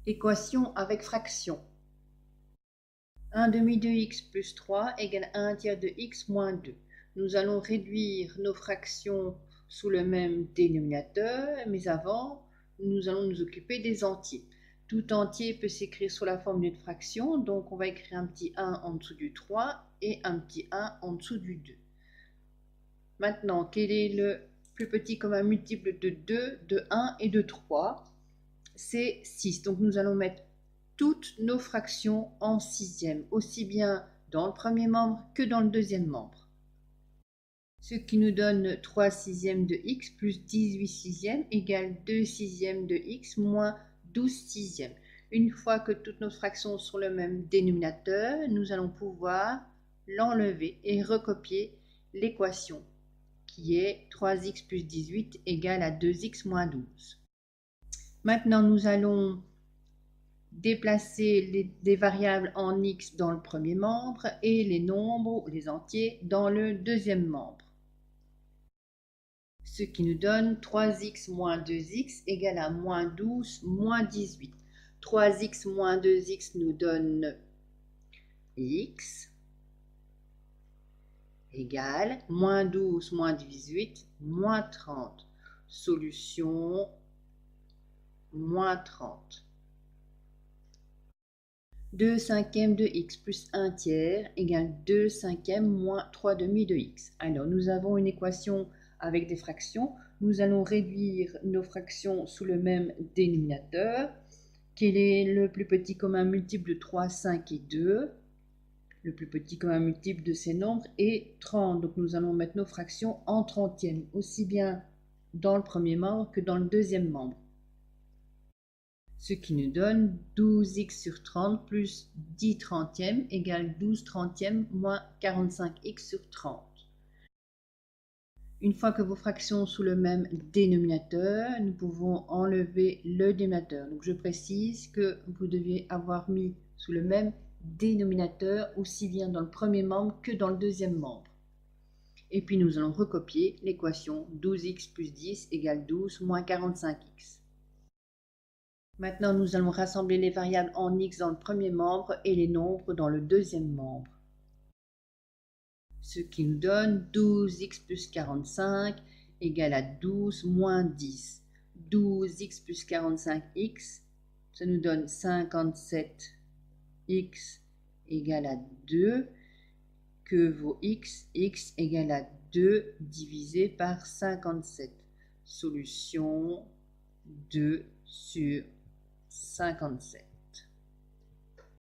Équation avec fraction. 1 demi de x plus 3 égale 1 tiers de x moins 2. Nous allons réduire nos fractions sous le même dénominateur, mais avant, nous allons nous occuper des entiers. Tout entier peut s'écrire sous la forme d'une fraction, donc on va écrire un petit 1 en dessous du 3 et un petit 1 en dessous du 2. Maintenant, quel est le plus petit commun multiple de 2, de 1 et de 3? C'est 6. Donc nous allons mettre toutes nos fractions en sixième, aussi bien dans le premier membre que dans le deuxième membre. Ce qui nous donne 3 sixièmes de x plus 18 sixièmes égale 2 sixièmes de x moins 12 sixièmes. Une fois que toutes nos fractions sont le même dénominateur, nous allons pouvoir l'enlever et recopier l'équation qui est 3x plus 18 égale à 2x moins 12. Maintenant, nous allons déplacer les variables en x dans le premier membre et les nombres, les entiers, dans le deuxième membre. Ce qui nous donne 3x moins 2x égale à moins 12 moins 18. 3x moins 2x nous donne x égale moins 12 moins 18 moins 30. Solution moins 30. 2 cinquièmes de x plus 1 tiers égale 2 cinquièmes moins 3 demi de x. Alors, nous avons une équation avec des fractions. Nous allons réduire nos fractions sous le même dénominateur. Quel est le plus petit commun multiple de 3, 5 et 2? Le plus petit commun multiple de ces nombres est 30. Donc, nous allons mettre nos fractions en trentièmes, aussi bien dans le premier membre que dans le deuxième membre. Ce qui nous donne 12x sur 30 plus 10 trentièmes égale 12 trentièmes moins 45x sur 30. Une fois que vos fractions sont sous le même dénominateur, nous pouvons enlever le dénominateur. Donc je précise que vous devez avoir mis sous le même dénominateur aussi bien dans le premier membre que dans le deuxième membre. Et puis nous allons recopier l'équation 12x plus 10 égale 12 moins 45x. Maintenant, nous allons rassembler les variables en x dans le premier membre et les nombres dans le deuxième membre. Ce qui nous donne 12x plus 45 égale à 12 moins 10. 12x plus 45x, ça nous donne 57x égale à 2, que vaut x égale à 2 divisé par 57. Solution 2 sur 57.